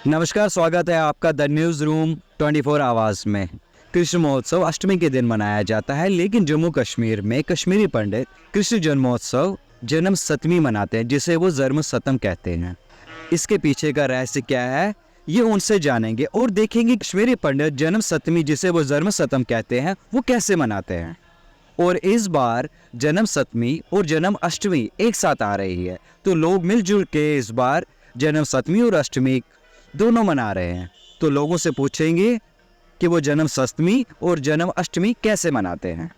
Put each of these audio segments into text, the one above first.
नमस्कार, स्वागत है आपका द न्यूज़ रूम 24 आवाज़ में। कृष्ण महोत्सव अष्टमी के दिन मनाया जाता है, लेकिन जम्मू कश्मीर में कश्मीरी पंडित कृष्ण जन्मोत्सव जन्म सतमी मनाते हैं, जिसे वो जन्म सतम कहते हैं। इसके पीछे का रहस्य क्या है, ये उनसे जानेंगे और देखेंगे कश्मीरी पंडित जन्म सतमी, जिसे वो जन्म सतम कहते हैं, वो कैसे मनाते हैं। और इस बार जन्म सतमी और जन्म अष्टमी एक साथ आ रही है, तो लोग मिलजुल के इस बार जन्म सतमी और अष्टमी दोनों मना रहे हैं। तो लोगों से पूछेंगे कि वो जन्म सप्तमी और जन्म अष्टमी कैसे मनाते हैं।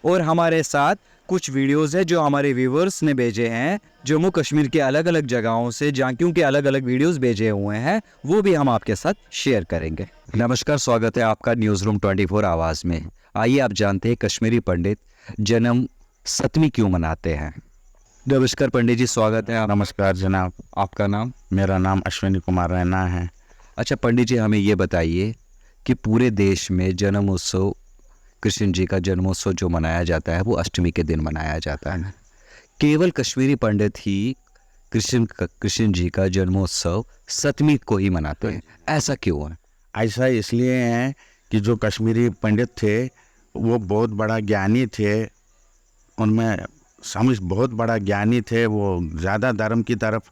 और हमारे साथ कुछ वीडियोस है जो हमारे व्यूवर्स ने भेजे हैं जम्मू कश्मीर के अलग अलग जगहों से, झांकियों के अलग अलग वीडियोस भेजे हुए हैं, वो भी हम आपके साथ शेयर करेंगे। नमस्कार, स्वागत है आपका न्यूज़ रूम 24 आवाज़ में। आइए आप जानते हैं कश्मीरी पंडित जन्म सप्तमी क्यों मनाते हैं। नमस्कार पंडित जी, स्वागत है। नमस्कार जनाब। आपका नाम? मेरा नाम अश्विनी कुमार रैना है। अच्छा पंडित जी, हमें ये बताइए कि पूरे देश में जन्मोत्सव, कृष्ण जी का जन्मोत्सव जो मनाया जाता है वो अष्टमी के दिन मनाया जाता है। केवल कश्मीरी पंडित ही कृष्ण जी का जन्मोत्सव सप्तमी को ही मनाते हैं, ऐसा क्यों है? ऐसा इसलिए है कि जो कश्मीरी पंडित थे वो बहुत बड़ा ज्ञानी थे, उनमें समझ बहुत बड़ा ज्ञानी थे, वो ज़्यादा धर्म की तरफ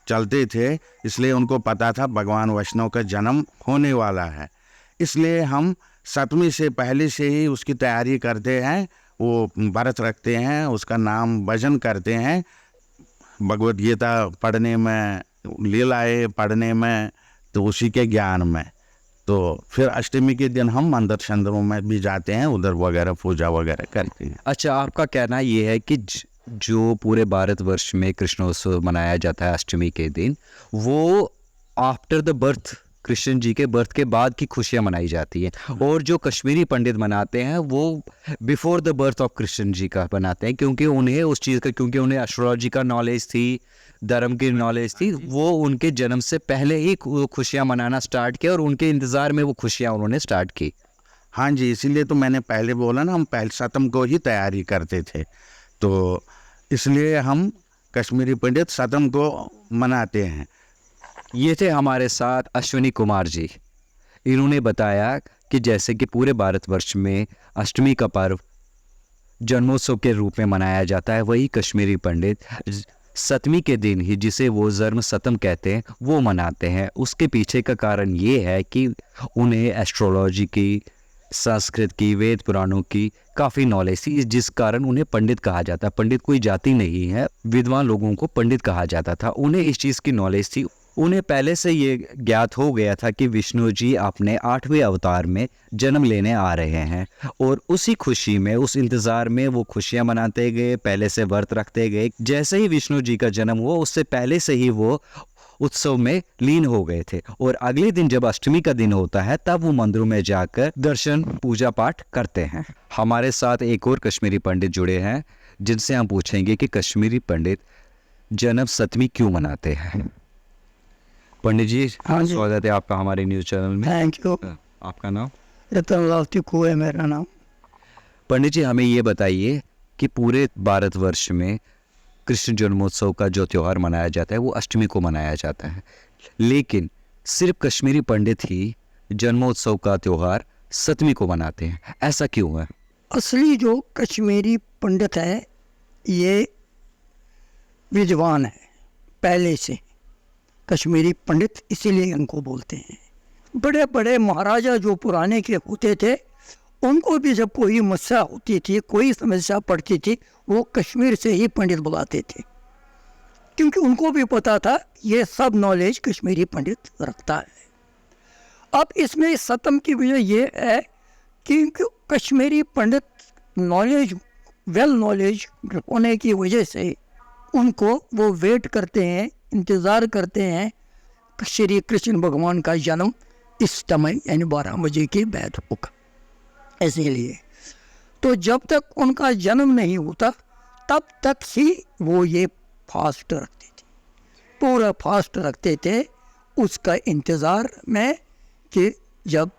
चलते थे, इसलिए उनको पता था भगवान वैष्णव का जन्म होने वाला है। इसलिए हम सप्तमी से पहले से ही उसकी तैयारी करते हैं, वो व्रत रखते हैं, उसका नाम भजन करते हैं, भगवद गीता पढ़ने में, लीलाएँ पढ़ने में, तो उसी के ज्ञान में। तो फिर अष्टमी के दिन हम मंदिर शंदरों में भी जाते हैं, उधर वगैरह पूजा वगैरह करते हैं। अच्छा, आपका कहना ये है कि जो पूरे भारतवर्ष में कृष्णोत्सव मनाया जाता है अष्टमी के दिन, वो after the birth, Krishna ji के बर्थ के बाद की खुशियाँ मनाई जाती हैं, और जो कश्मीरी पंडित मनाते हैं वो before the birth of Krishna ji का बनाते हैं, क्योंकि उन्हें उस चीज़ का, क्योंकि उन्हें एस्ट्रोलॉजी का नॉलेज थी, धर्म की नॉलेज थी, वो उनके जन्म से पहले ही खुशियाँ मनाना स्टार्ट किया और उनके इंतज़ार में वो खुशियाँ उन्होंने स्टार्ट की। हाँ जी, इसीलिए तो मैंने पहले बोला ना, हम पहले सप्तम को ही तैयारी करते थे, तो इसलिए हम कश्मीरी पंडित सप्तम को मनाते हैं। ये थे हमारे साथ अश्विनी कुमार जी। इन्होंने बताया कि जैसे कि पूरे भारतवर्ष में अष्टमी का पर्व जन्मोत्सव के रूप में मनाया जाता है, वही कश्मीरी पंडित सप्तमी के दिन ही, जिसे वो जन्म सतम कहते हैं, वो मनाते हैं। उसके पीछे का कारण ये है कि उन्हें एस्ट्रोलॉजी की, संस्कृत की, वेद पुराणों की काफ़ी नॉलेज थी, जिस कारण उन्हें पंडित कहा जाता है। पंडित कोई जाति नहीं है, विद्वान लोगों को पंडित कहा जाता था। उन्हें इस चीज़ की नॉलेज थी, उन्हें पहले से ये ज्ञात हो गया था कि विष्णु जी अपने 8वें अवतार में जन्म लेने आ रहे हैं, और उसी खुशी में, उस इंतज़ार में वो खुशियाँ मनाते गए, पहले से व्रत रखते गए। जैसे ही विष्णु जी का जन्म हुआ, उससे पहले से ही वो उत्सव में लीन हो गए थे, और अगले दिन जब अष्टमी का दिन होता है तब वो मंदिरों में जाकर दर्शन पूजा पाठ करते हैं। हमारे साथ एक और कश्मीरी पंडित जुड़े हैं, जिनसे हम पूछेंगे कि कश्मीरी पंडित जन्म सप्तमी क्यों मनाते हैं। पंडित जी, हाँ जी, स्वागत है आपका हमारे न्यूज़ चैनल में। Thank you. आपका नाम? रतनलाल टिक्कू है मेरा नाम। पंडित जी, हमें ये बताइए कि पूरे भारतवर्ष में कृष्ण जन्मोत्सव का जो त्यौहार मनाया जाता है वो अष्टमी को मनाया जाता है, लेकिन सिर्फ कश्मीरी पंडित ही जन्मोत्सव का त्यौहार सप्तमी को मनाते हैं, ऐसा क्यों है? असली जो कश्मीरी पंडित है ये विद्वान है पहले से, कश्मीरी पंडित इसीलिए इनको बोलते हैं। बड़े बड़े महाराजा जो पुराने के होते थे, उनको भी जब कोई समस्या होती थी, कोई समस्या पड़ती थी, वो कश्मीर से ही पंडित बुलाते थे, क्योंकि उनको भी पता था ये सब नॉलेज कश्मीरी पंडित रखता है। अब इसमें सप्तम की वजह ये है कि कश्मीरी पंडित नॉलेज, वेल नॉलेज होने की वजह से उनको वो वेट करते हैं, इंतज़ार करते हैं श्री कृष्ण भगवान का जन्म इस समय यानी 12 बजे के बाद होगा। इसीलिए तो जब तक उनका जन्म नहीं होता तब तक ही वो ये फास्ट रखते थे, पूरा फास्ट रखते थे उसका इंतज़ार में कि जब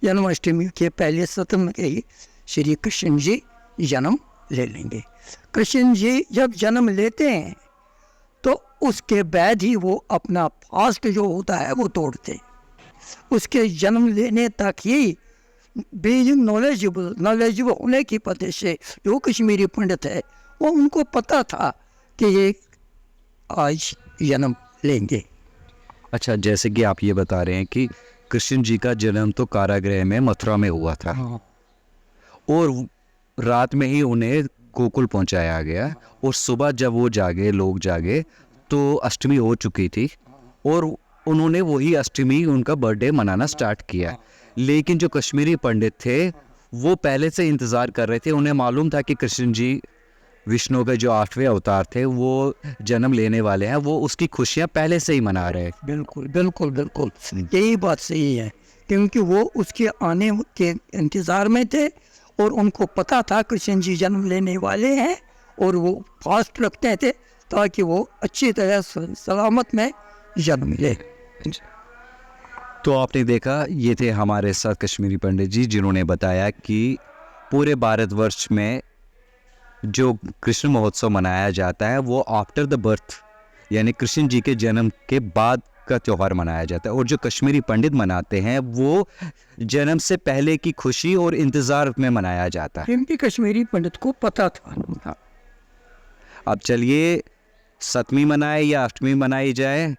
जन्माष्टमी के पहले सप्तम के ही श्री कृष्ण जी जन्म ले लेंगे। कृष्ण जी जब जन्म लेते हैं तो उसके बाद ही वो अपना फास्ट जो होता है वो तोड़ते। उसके जन्म लेने तक ही बीइंग नॉलेजेबल होने की वजह से जो कश्मीरी पंडित है वो उनको पता था कि ये आज जन्म लेंगे। अच्छा, जैसे कि आप ये बता रहे हैं कि कृष्ण जी का जन्म तो कारागृह में मथुरा में हुआ था और रात में ही उन्हें गोकुल पहुंचाया गया और सुबह जब वो जागे, लोग जागे, तो अष्टमी हो चुकी थी और उन्होंने वही अष्टमी उनका बर्थडे मनाना स्टार्ट किया। लेकिन जो कश्मीरी पंडित थे वो पहले से इंतज़ार कर रहे थे। उन्हें मालूम था कि कृष्ण जी विष्णु के जो 8वें अवतार थे वो जन्म लेने वाले हैं, वो उसकी खुशियाँ पहले से ही मना रहे। बिल्कुल बिल्कुल बिल्कुल यही बात सही है, क्योंकि वो उसके आने के इंतज़ार में थे और उनको पता था कृष्ण जी जन्म लेने वाले हैं और वो फास्ट रखते थे ताकि वो अच्छी तरह सलामत में जन्म ले। तो आपने देखा, ये थे हमारे साथ कश्मीरी पंडित जी जिन्होंने बताया कि पूरे भारतवर्ष में जो कृष्ण महोत्सव मनाया जाता है वो आफ्टर द बर्थ यानी कृष्ण जी के जन्म के बाद का त्यौहार मनाया जाता है, और जो कश्मीरी पंडित मनाते हैं वो जन्म से पहले की खुशी और इंतज़ार में मनाया जाता है। क्योंकि कश्मीरी पंडित को पता था। अब चलिए, सतमी मनाए या अष्टमी मनाई जाए,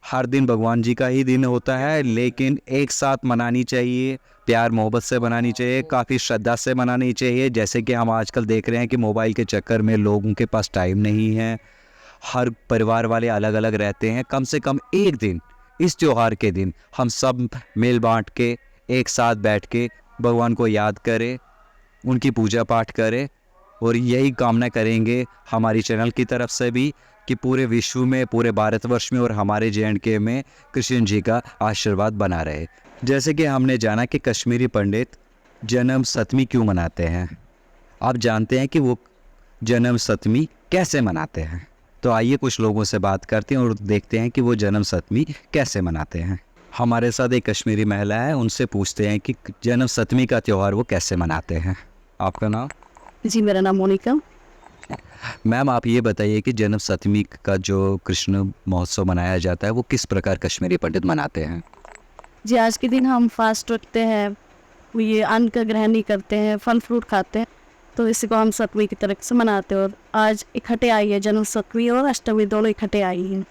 हर दिन भगवान जी का ही दिन होता है, लेकिन एक साथ मनानी चाहिए, प्यार मोहब्बत से मनानी चाहिए, काफ़ी श्रद्धा से मनानी चाहिए। जैसे कि हम आजकल देख रहे हैं कि मोबाइल के चक्कर में लोगों के पास टाइम नहीं है, हर परिवार वाले अलग अलग रहते हैं। कम से कम एक दिन, इस त्यौहार के दिन हम सब मिल बांट के एक साथ बैठ के भगवान को याद करें, उनकी पूजा पाठ करें, और यही कामना करेंगे हमारी चैनल की तरफ से भी कि पूरे विश्व में, पूरे भारतवर्ष में और हमारे JNK में कृष्ण जी का आशीर्वाद बना रहे। जैसे कि हमने जाना कि कश्मीरी पंडित जन्म सतमी क्यों मनाते हैं, आप जानते हैं कि वो जन्म सतमी कैसे मनाते हैं। तो आइए कुछ लोगों से बात करते हैं और देखते हैं कि वो जन्म सतमी कैसे मनाते हैं। हमारे साथ एक कश्मीरी महिला है, उनसे पूछते हैं कि जन्म सतमी का त्यौहार वो कैसे मनाते हैं। आपका नाम? जी, मेरा नाम मोनिका। मैम, आप ये बताइए कि जन्म सतमी का जो कृष्ण महोत्सव मनाया जाता है वो किस प्रकार कश्मीरी पंडित मनाते हैं? जी, आज के दिन हम फास्ट रखते हैं, ये अन्न का ग्रहण नहीं करते हैं, फल फ्रूट खाते हैं, तो इसी को हम सतमी की तरह से मनाते हैं। और आज इकट्ठे आई है, जन्म सतमी और अष्टमी दोनों इकट्ठे आई हैं।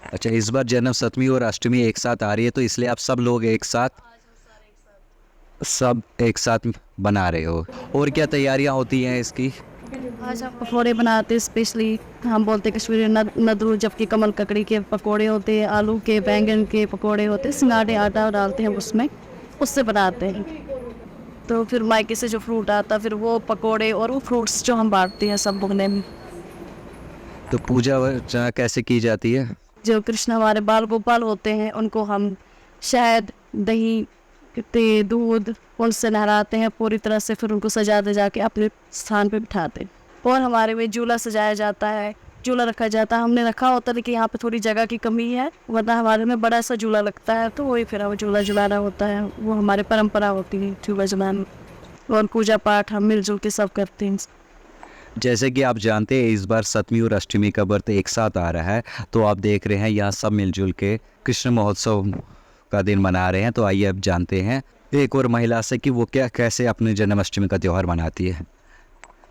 अच्छा, इस बार जन्म सतमी और अष्टमी एक साथ आ रही है, तो इसलिए आप सब लोग एक साथ बना रहे हो। और क्या तैयारियां होती हैं इसकी? आज हम पकौड़े बनाते हैं, स्पेशली हम बोलते हैं कश्मीरी नदरू, जबकि कमल ककड़ी के पकौड़े होते हैं, आलू के, बैंगन के पकौड़े होते हैं, सिंगाड़े आटा डालते हैं उसमें, उससे बनाते हैं। तो फिर मायके से जो फ्रूट आता है, फिर वो पकौड़े और वो फ्रूट्स जो हम बांटते हैं सब भुगने में। तो पूजा अर्चना कैसे की जाती है? जो कृष्ण हमारे बाल गोपाल होते हैं उनको हम शहद, दही, दूध उनसे नहलाते हैं पूरी तरह से, फिर उनको सजा दजा के अपने स्थान पे बिठाते हैं। और हमारे में झूला सजाया जाता है, झूला रखा जाता है। हमने रखा होता है कि यहाँ पे थोड़ी जगह की कमी है, वरना हमारे में बड़ा सा झूला लगता है, तो वही फिर हमें झूला झुलाना होता है। वो हमारी परंपरा होती है झूला झुलाना। और पूजा पाठ हम मिलजुल के सब करते हैं। जैसे कि आप जानते हैं इस बार सतमी और अष्टमी का व्रत एक साथ आ रहा है, तो आप देख रहे हैं यहाँ सब मिलजुल के कृष्ण महोत्सव का दिन मना रहे हैं। तो आइए अब जानते हैं एक और महिला से कि वो कैसे अपने जन्माष्टमी का त्यौहार मनाती है।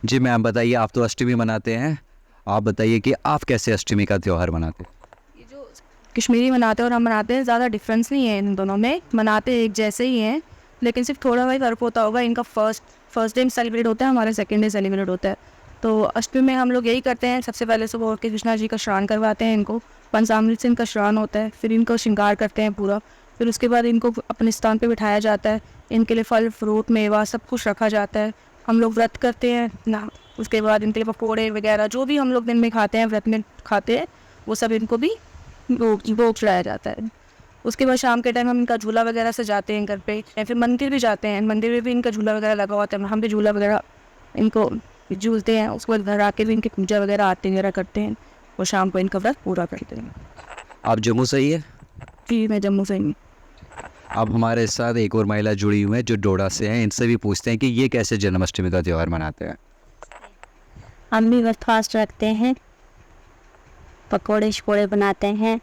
जी मैम, बताइए, आप तो अष्टमी मनाते हैं, आप बताइए कि आप कैसे अष्टमी का त्यौहार मनाते हैं? ये जो कश्मीरी मनाते हैं और हम मनाते हैं, ज़्यादा डिफरेंस नहीं है इन दोनों में, मनाते एक जैसे ही हैं, लेकिन सिर्फ थोड़ा वही फ़र्क होता होगा। इनका फर्स्ट डे सेलिब्रेट होता है, हमारा सेकंड डे सेलिब्रेट होता है। तो अष्टमी में हम लोग यही करते हैं, सबसे पहले सुबह उठ के कृष्णा जी का स्नान करवाते हैं, इनको पंचामृत से इनका स्नान होता है, फिर इनको श्रृंगार करते हैं पूरा। फिर उसके बाद इनको अपने स्थान पे बिठाया जाता है, इनके लिए फल फ्रूट मेवा सब कुछ रखा जाता है। हम लोग व्रत करते हैं ना, उसके बाद इनके लिए पकौड़े वगैरह जो भी हम लोग दिन में खाते हैं, व्रत में खाते हैं, वो सब इनको भी भोग चढ़ाया जाता है। उसके बाद शाम के टाइम हम इनका झूला वगैरह सजाते हैं घर पे, या फिर मंदिर भी जाते हैं, मंदिर में भी इनका झूला वगैरह लगा होता है, हम भी झूला वगैरह इनको झूलते हैं। उसके बाद घर आके भी इनकी पूजा वगैरह आरती वगैरह करते हैं और शाम को इनका व्रत पूरा करते हैं। आप जम्मू से ही है? जी, मैं जम्मू से ही। अब हमारे साथ एक और महिला जुड़ी हुई है जो डोडा से हैं, इनसे भी पूछते हैं कि ये कैसे जन्माष्टमी का त्यौहार मनाते हैं। हम भी व्रत फास्ट रखते हैं, पकोड़े शकोड़े बनाते हैं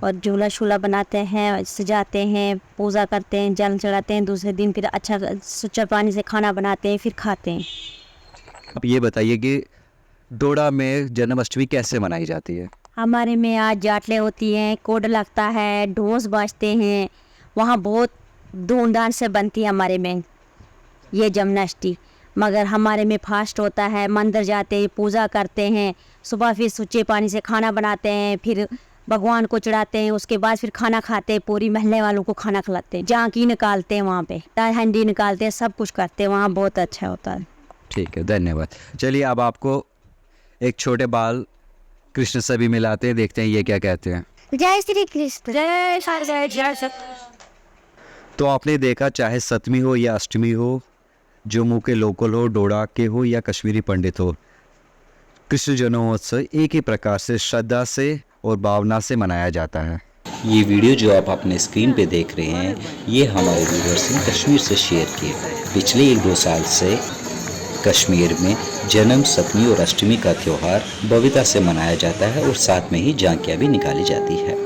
और झूला शूला बनाते हैं, सजाते हैं, पूजा करते हैं, जल चढ़ाते हैं। दूसरे दिन फिर अच्छा सुच्चा पानी से खाना बनाते हैं, फिर खाते हैं। अब ये बताइए कि डोडा में जन्माष्टमी कैसे मनाई जाती है? हमारे में आज जाटलें होती हैं, कोड लगता है, ढोस बाजते हैं, वहाँ बहुत धूमधाम से बनती है हमारे में ये जन्माष्टमी। मगर हमारे में फास्ट होता है, मंदिर जाते हैं, पूजा करते हैं, सुबह फिर सुच्चे पानी से खाना बनाते हैं, फिर भगवान को चढ़ाते हैं, उसके बाद फिर खाना खाते हैं, पूरी महल्ले वालों को खाना खिलाते हैं, झांकी निकालते हैं, वहाँ पे हंडी निकालते हैं, सब कुछ करते हैं, वहाँ बहुत अच्छा होता है। ठीक है, धन्यवाद। चलिए अब आपको एक छोटे बाल कृष्ण से भी मिलाते हैं, देखते हैं ये क्या कहते हैं। जय श्री कृष्ण। जय जय जय। तो आपने देखा, चाहे सतमी हो या अष्टमी हो, जम्मू के लोकल हो, डोडा के हो या कश्मीरी पंडित हो, कृष्ण जन्मोत्सव एक ही प्रकार से श्रद्धा से और भावना से मनाया जाता है। ये वीडियो जो आप अपने स्क्रीन पे देख रहे हैं, ये हमारे व्यूअर्स ने कश्मीर से शेयर किए। पिछले 1-2 साल से कश्मीर में जन्म, सतमी और अष्टमी का त्यौहार भव्यता से मनाया जाता है और साथ में ही झांकियाँ भी निकाली जाती है।